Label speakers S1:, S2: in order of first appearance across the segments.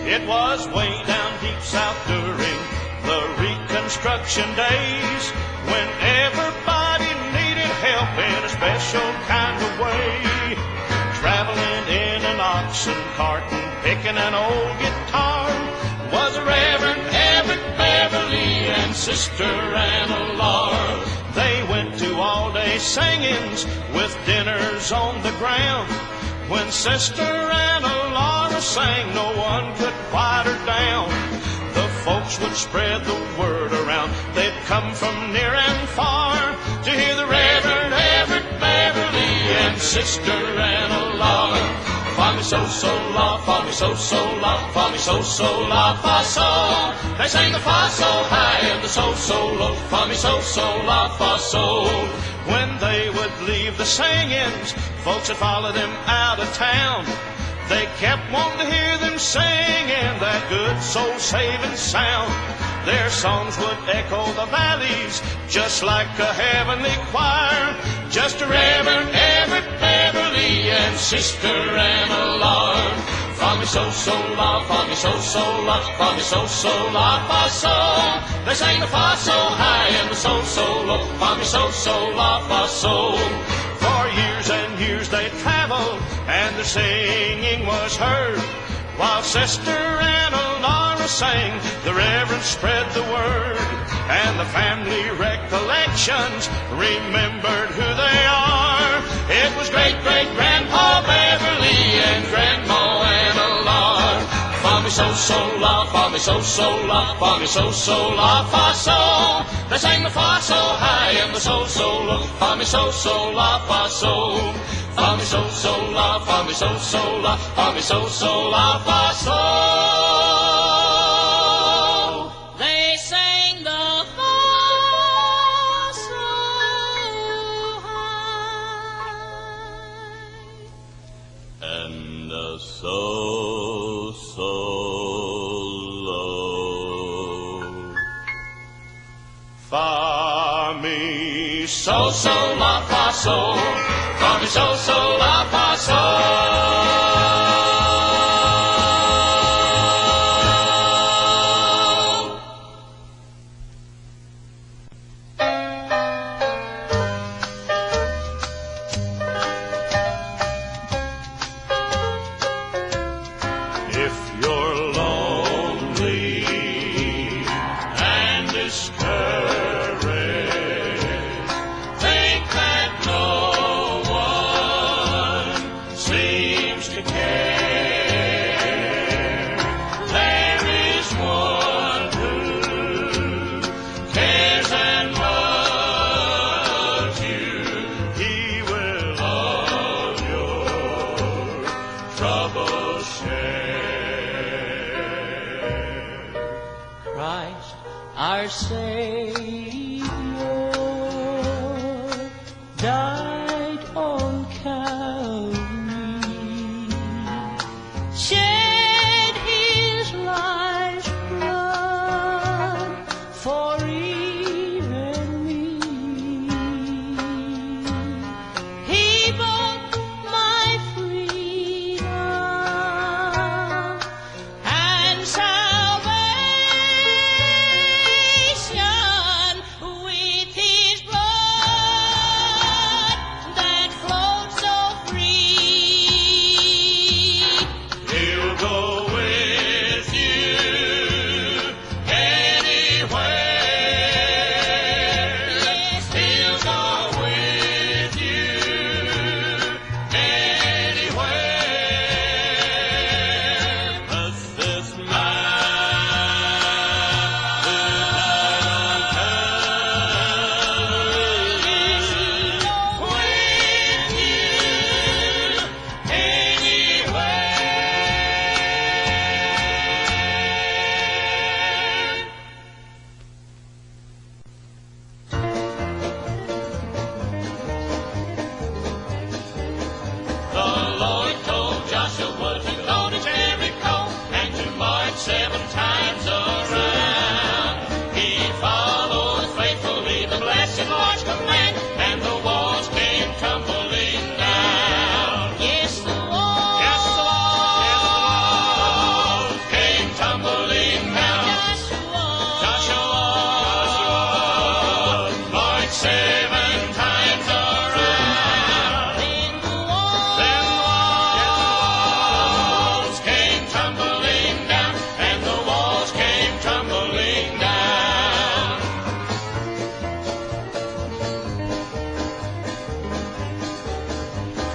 S1: It was way down deep south during the Reconstruction days, when everybody needed help in a special kind of way. Traveling in an oxen cart and picking an old guitar was Reverend Everette Beverly and Sister Anna Laura. They went to all-day singings with dinners on the ground. When Sister Anna Laura sang, no one could quiet her down. The folks would spread the word around. They'd come from near and far to hear the Reverend Everette Beverly and Sister Anna Laura. Fa mi so so la, fa mi so so la, fa mi so so la, fa so. They sang the fa so high and the so so low. Fa mi so so la, fa so. When they would leave the singings, folks would follow them out of town. They kept wanting to hear them singing that good soul-saving sound. Their songs would echo the valleys just like a heavenly choir. Just a Reverend Everette Beverly and Sister Anna Laura. Fa mi so so la, fa mi so so la, fa mi so so la, fa so. They sang the fa so high and the so so low. Fa mi so so la, fa so. For years and years they traveled and the singing was heard. While Sister Anna Laura sang, the Reverend spread the word. And the family recollections remembered who they are. It was great-great-grandpa Beverly and Grandma Anna Laura. Fa mi so so la, fa mi so so la, fa mi so so la, fa so. They sang the fa so high and the so so low. Fa mi so so la, fa so. Fa mi so so la, fa mi so so la, fa mi so so la, fa so. They sang the fa so high and the so so low. Fa mi so so la, fa so. Fa mi so so la, fa so. If you're lonely and discouraged, think that no one seems to care. There is one who cares and loves you. He will all your troubles share. Christ, our Savior, died on Calvary, shed his life's blood for even me. He bought my freedom and salvation with his blood.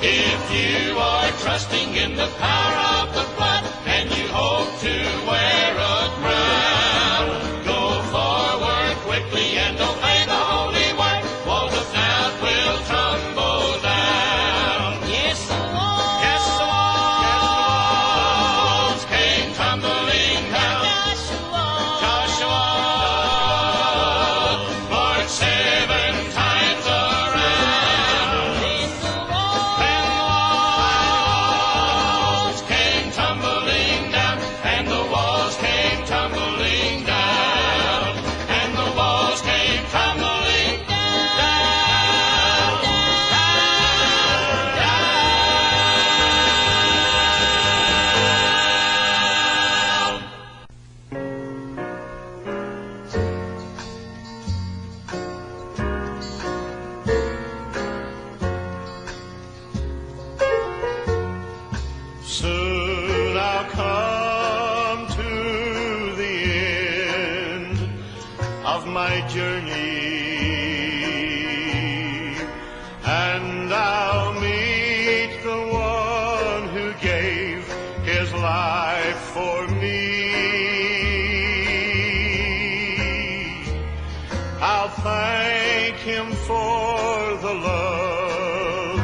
S1: If you are trusting in the power of the blood and you hope to wear a crown, go forward quickly and obey the holy word. Walls of doubt will tumble down. Yes, the walls came tumbling down. Joshua marched 7 times around. And the walls came tumbling down. And the walls came tumbling down. And the walls came tumbling down. Soon I'll come to the end of my journey, and I'll meet the one who gave his life for me. I'll thank him for the love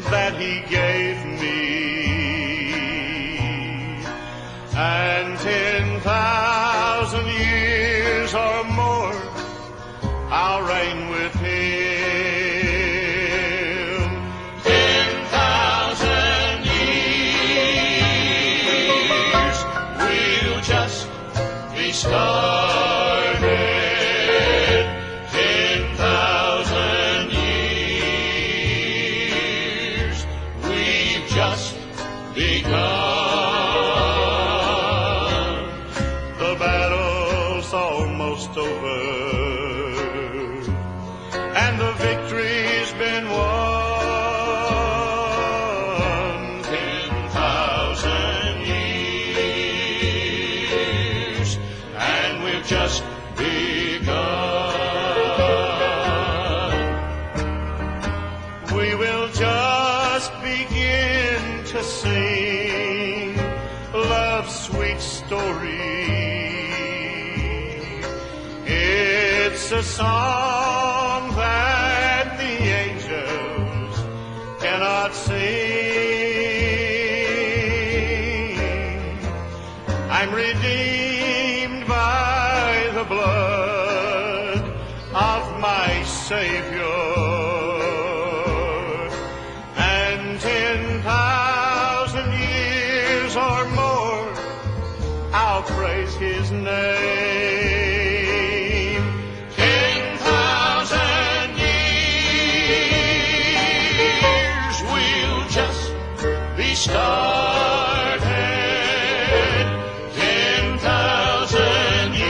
S1: that he gave me. And 10,000 years or more, I'll reign with him. 10,000 years, we'll just be started. 10,000 years, we've just begun. The battle's almost over, and the victory's been won. 10,000 years, and we've just begun. We will just begin to sing love's sweet story. It's a song that the angels cannot sing. I'm redeemed by the blood of my Savior, and 10,000 years or more, I'll praise his name. 10,000 years, we'll just be started. 10,000 years,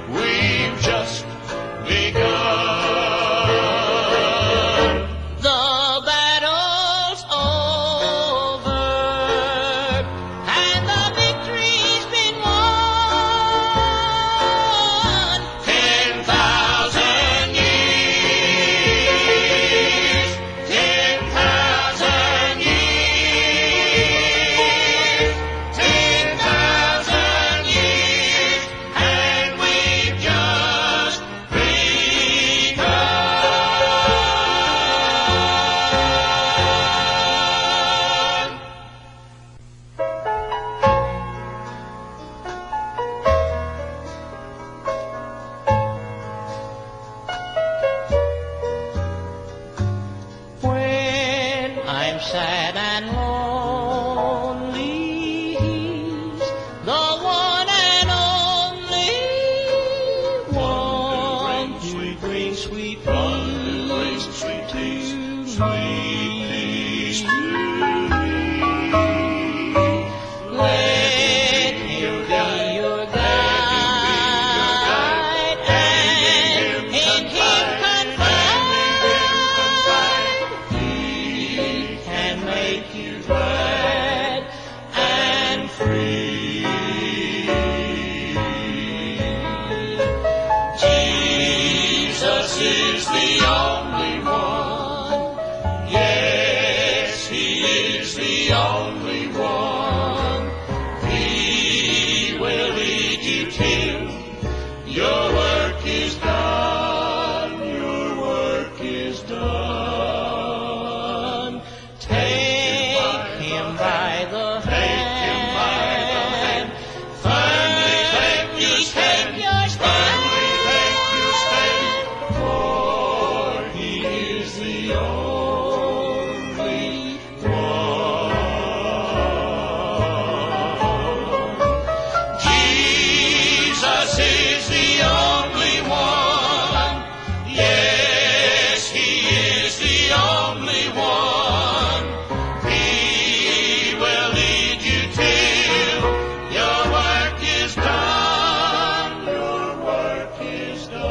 S1: we've just begun. The battle's over, and the victory's been won. 10,000 years, 10,000 years, 10,000 years, and we've just begun. When I'm sad and lonely, he's the one and only one who brings sweet peace to me. Let him be your guide, and in him confide. He can make you glad and free. Jesus is the only one only one. Jesus is the only one. Yes, He is the only one. He will lead you till your work is done. Your work is done.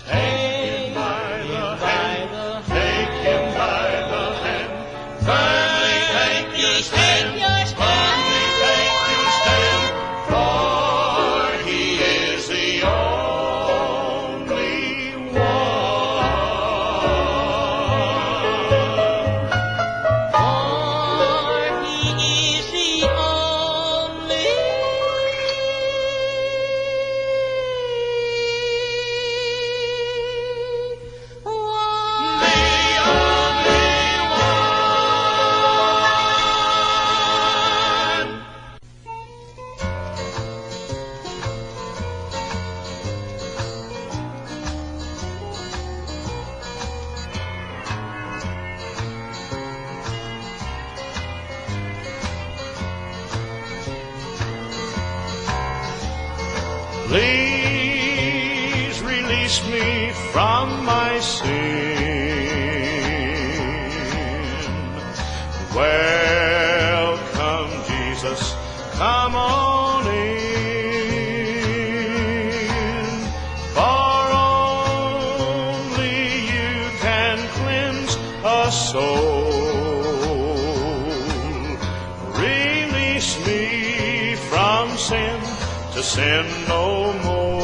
S1: Take Him by the hand. Take Him by the hand. Firmly take your stand. Firmly take your stand. For He is the only one.
S2: For He is the only one.
S1: The only one. Please release me from my sin. Welcome, Jesus, come on in. For only You can cleanse a soul. Release me from sin to sin no more.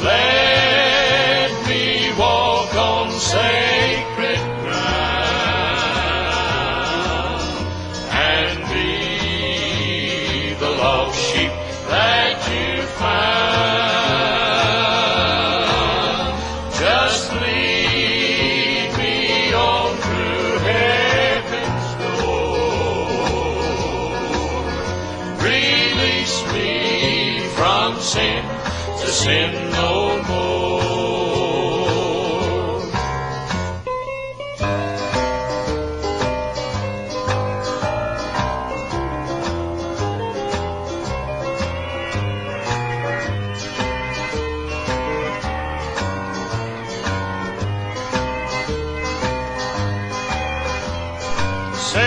S1: Let me walk on sacred ground and be the lost sheep that You found. Just lead me on through heaven's door. Release me from sin to sin no more.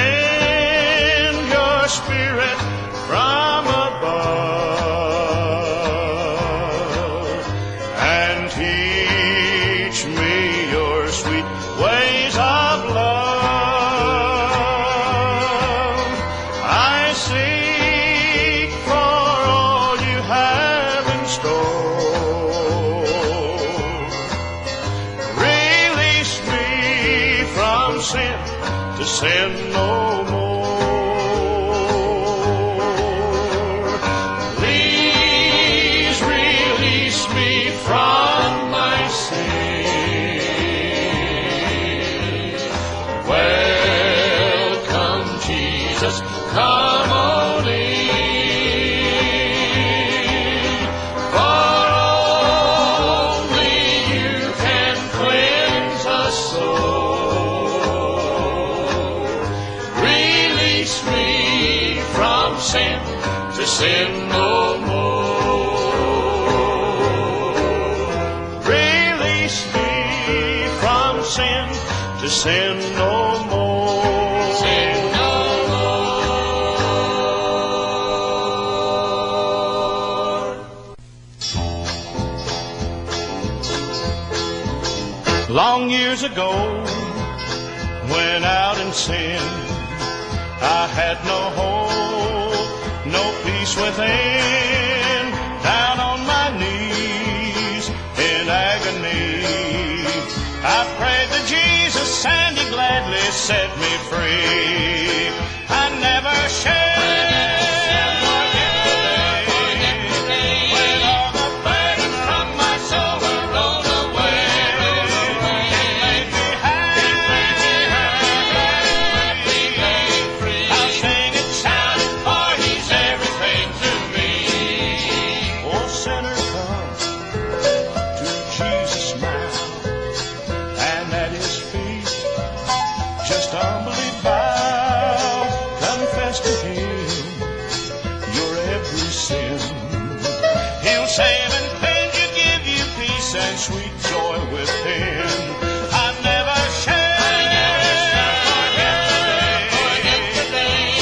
S1: Send Your Spirit from above and teach me Your sweet ways of love. I seek for all You have in store. Release me from sin to sin no more. Please release me from my sin. Welcome, Jesus, come on in. For only You can cleanse a soul. Release me from sin to sin no more. Release me from sin to sin no more. Sin no more. Long years ago, when out in sin, I had no hope, no peace within. Down on my knees in agony, I prayed to Jesus and He gladly set me free. I never shall forget the day when all the burden from my soul were rolled away. He made me happy. I'll sing it, shout it, for He's everything to me. Oh, sinner, come He'll save and cleanse you, give you peace and sweet joy within. I've never shared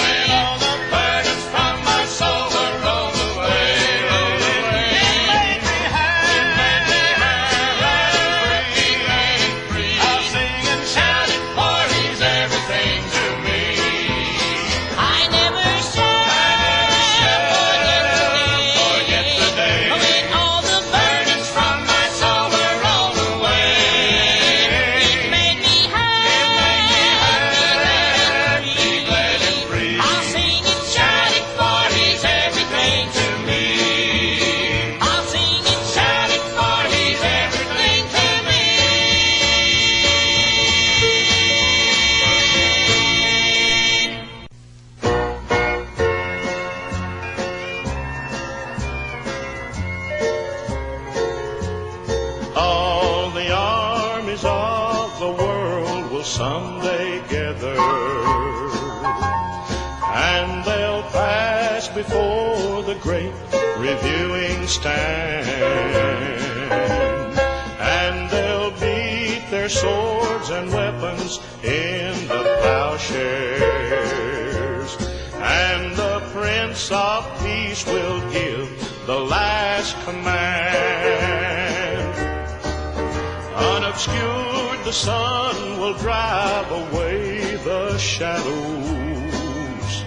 S1: when all the burdens from my soul were rolled away. He made me free. I'll sing and shout it, for He's everything to me.
S2: I never shall forget the day when all the burdens from my soul were rolled away. It made me happy, glad and free. I'll sing and shout it, for He's everything to me. I'll sing and shout it, for He's everything to me.
S1: All the armies of the world will someday gather, and they'll pass before the great reviewing stand, and they'll beat their swords and weapons in the plowshares, and the Prince of Peace will give the last command. Unobscured, the sun will drive away the shadows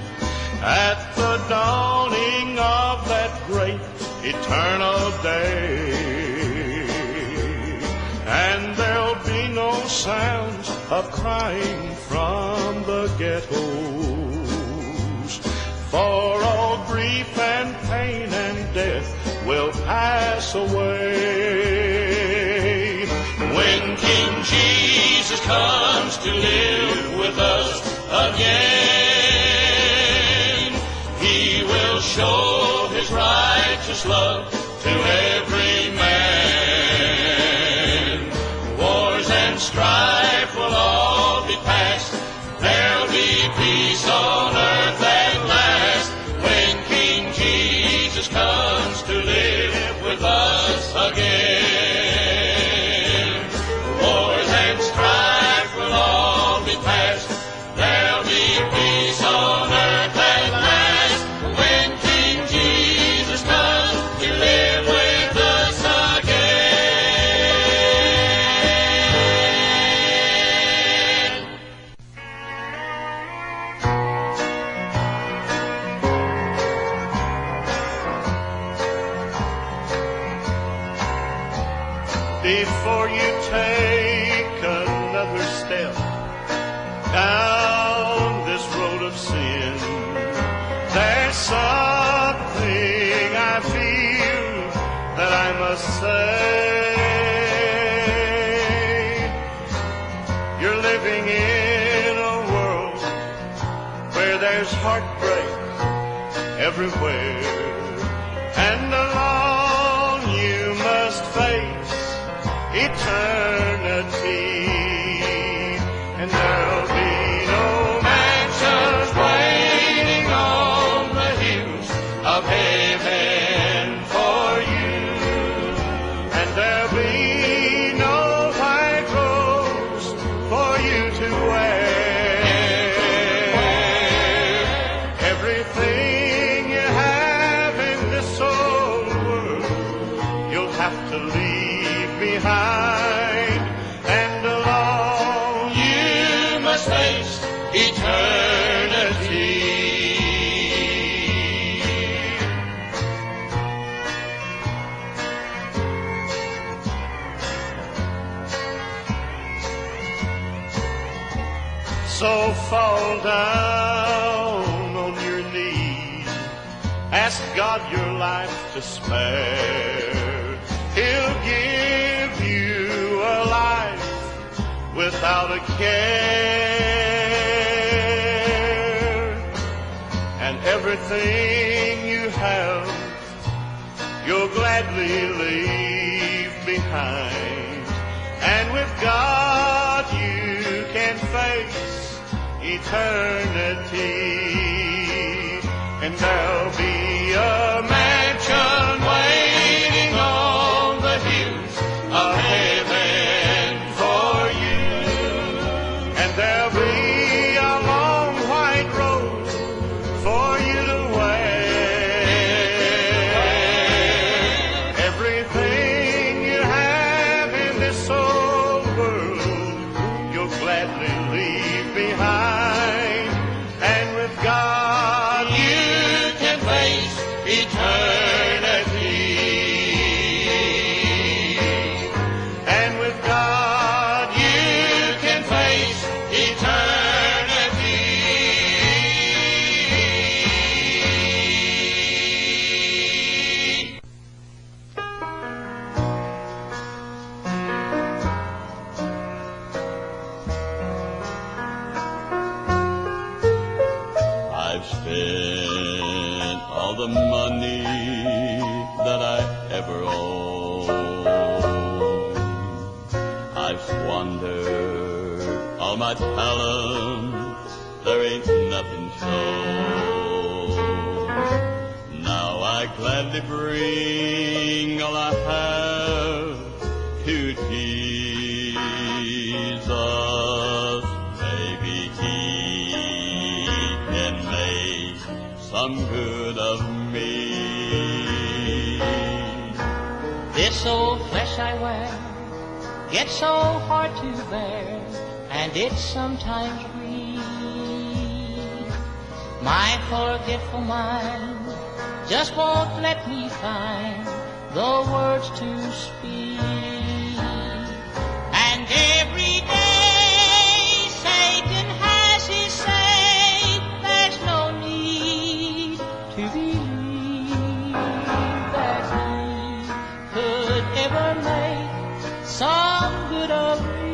S1: at the dawning of that great eternal day. And there'll be no sounds of crying from the ghettos, for all grief and pain and death will pass away. When King Jesus comes to live with us again, He will show His righteous love to every man. Wars and strife will all be past. There'll be peace on earth at last. When King Jesus comes to live with us again. Wars and strife will all be past. There'll be peace on earth at last. When King Jesus comes to live with us again. Before you take another step down this road of sin, there's something I feel that I must say. You're living in a world where there's heartbreak everywhere, and alone you must face eternity, and there'll be no mansions waiting on the hills of heaven for you, and there'll be no white rose for you to wear. Everything you have in this old world you'll have to leave behind, and alone you must face eternity. So fall down on your knees, ask God your life to spare. He'll give you a life without a care, and everything you have you'll gladly leave behind, and with God you can face eternity, and there'll be a mansion waiting
S3: ever owned. I've squandered all my talent, there ain't nothing shown. Now I gladly bring all I have to Jesus. Maybe he can make some good of me.
S2: This old flesh I wear gets so hard to bear, and it sometimes grieves. My forgetful mind just won't let me find the words to speak. And every day Satan has his say, there's no need to believe that he could ever make some good of me.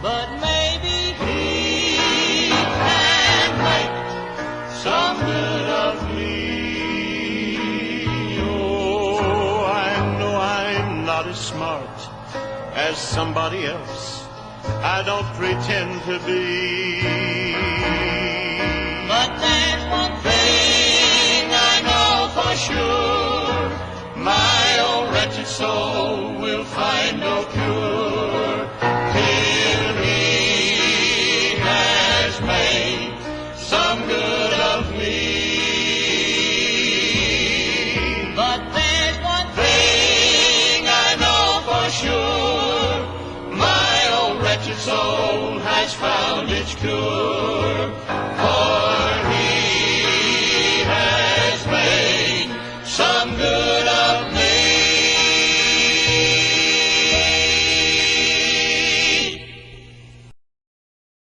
S2: But maybe he can make some good of me.
S1: Oh, I know I'm not as smart as somebody else. I don't pretend to be.
S2: But there's one thing I know for sure,
S1: My old wretched soul will find no cure till he has made some good of me.
S2: but there's one
S1: Thing I know for sure, my old wretched soul has found its cure.